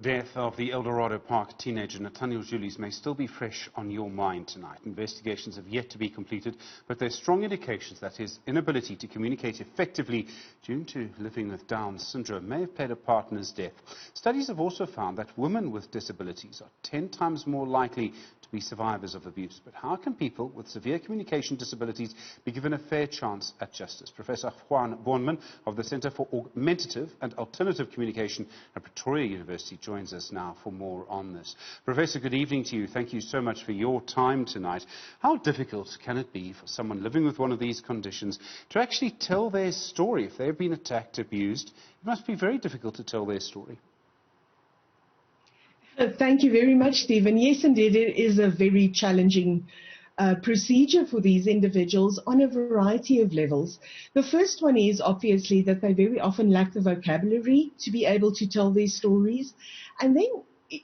Death of the Eldorado Park teenager Nathaniel Julies may still be fresh on your mind tonight. Investigations have yet to be completed, but there's strong indications that his inability to communicate effectively due to living with Down syndrome may have played a part in his death. Studies have also found that women with disabilities are 10 times more likely to be survivors of abuse. But how can people with severe communication disabilities be given a fair chance at justice? Professor Juan Bornman of the Center for Augmentative and Alternative Communication at Pretoria University joins us now for more on this. Professor, good evening to you. Thank you so much for your time tonight. How difficult can it be for someone living with one of these conditions to actually tell their story? If they've been attacked, abused, it must be very difficult to tell their story. Thank you very much, Stephen. Yes, indeed, it is a very challenging procedure for these individuals on a variety of levels. The first one is obviously that they very often lack the vocabulary to be able to tell their stories. And then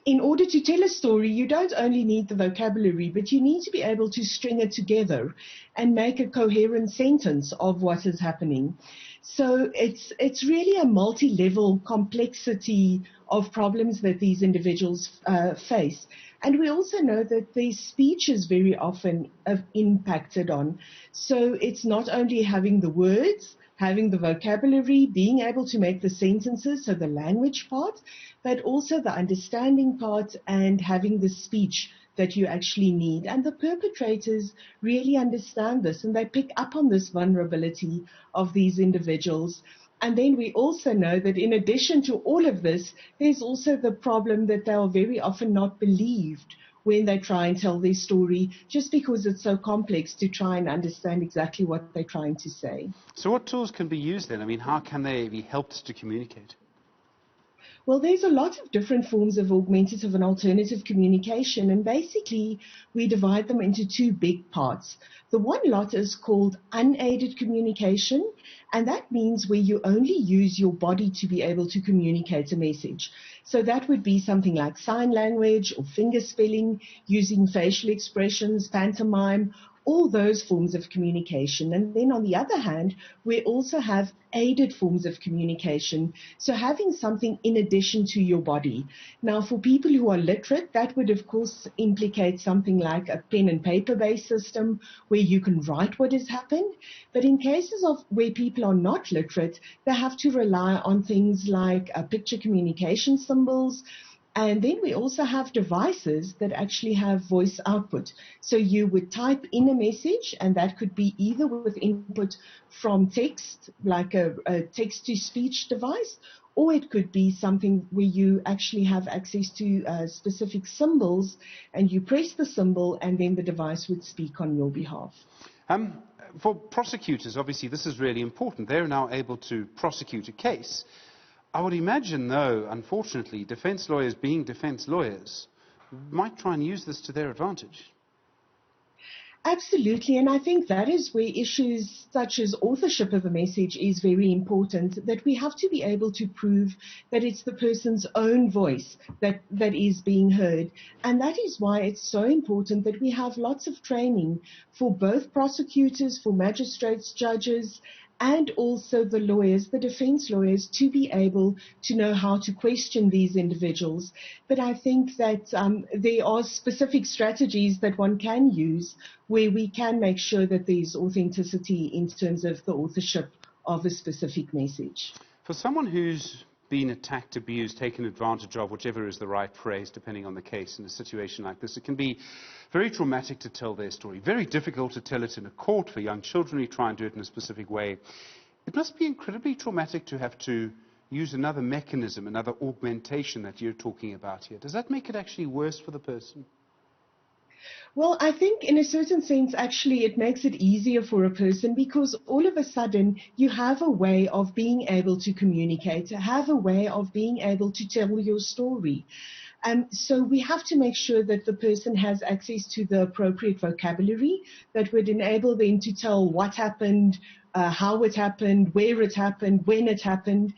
in order to tell a story, you don't only need the vocabulary, but you need to be able to string it together and make a coherent sentence of what is happening. So it's really a multi-level complexity of problems that these individuals face. And we also know that their speech is very often impacted on. So it's not only having the words, having the vocabulary, being able to make the sentences, so the language part, but also the understanding part and having the speech that you actually need. And the perpetrators really understand this, and they pick up on this vulnerability of these individuals. And then we also know that in addition to all of this, there's also the problem that they are very often not believed when they try and tell their story, just because it's so complex to try and understand exactly what they're trying to say. So what tools can be used then? I mean, how can they be helped to communicate? Well, there's a lot of different forms of augmentative and alternative communication, and basically we divide them into two big parts. The one lot is called unaided communication, and that means where you only use your body to be able to communicate a message. So that would be something like sign language or finger spelling, using facial expressions, pantomime, all those forms of communication. And then on the other hand, we also have aided forms of communication, so having something in addition to your body. Now, for people who are literate, that would of course implicate something like a pen and paper based system where you can write what has happened. But in cases of where people are not literate, they have to rely on things like picture communication symbols. And then we also have devices that actually have voice output. So you would type in a message, and that could be either with input from text, like a text-to-speech device, or it could be something where you actually have access to specific symbols, and you press the symbol, and then the device would speak on your behalf. For prosecutors, obviously, this is really important. They're now able to prosecute a case. I would imagine, though, unfortunately, defense lawyers, being defense lawyers, might try and use this to their advantage. Absolutely, and I think that is where issues such as authorship of a message is very important, that we have to be able to prove that it's the person's own voice that is being heard. And that is why it's so important that we have lots of training for both prosecutors, for magistrates, judges, and also the lawyers, the defense lawyers, to be able to know how to question these individuals. But I think that there are specific strategies that one can use where we can make sure that there's authenticity in terms of the authorship of a specific message. For someone who's been attacked, abused, taken advantage of, whichever is the right phrase, depending on the case, in a situation like this, it can be very traumatic to tell their story, very difficult to tell it in a court for young children who try and do it in a specific way. It must be incredibly traumatic to have to use another mechanism, another augmentation that you're talking about here. Does that make it actually worse for the person? Well, I think in a certain sense, actually, it makes it easier for a person because all of a sudden you have a way of being able to communicate, have a way of being able to tell your story. So we have to make sure that the person has access to the appropriate vocabulary that would enable them to tell what happened, how it happened, where it happened, when it happened.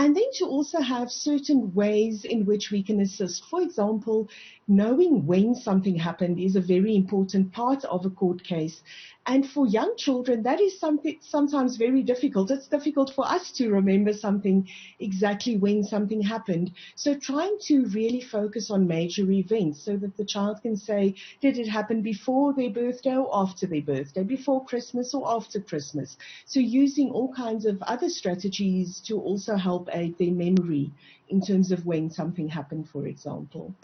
And then to also have certain ways in which we can assist. For example, knowing when something happened is a very important part of a court case. And for young children, that is something sometimes very difficult. It's difficult for us to remember something exactly when something happened. So trying to really focus on major events so that the child can say, did it happen before their birthday or after their birthday, before Christmas or after Christmas? So using all kinds of other strategies to also help aid their memory in terms of when something happened, for example.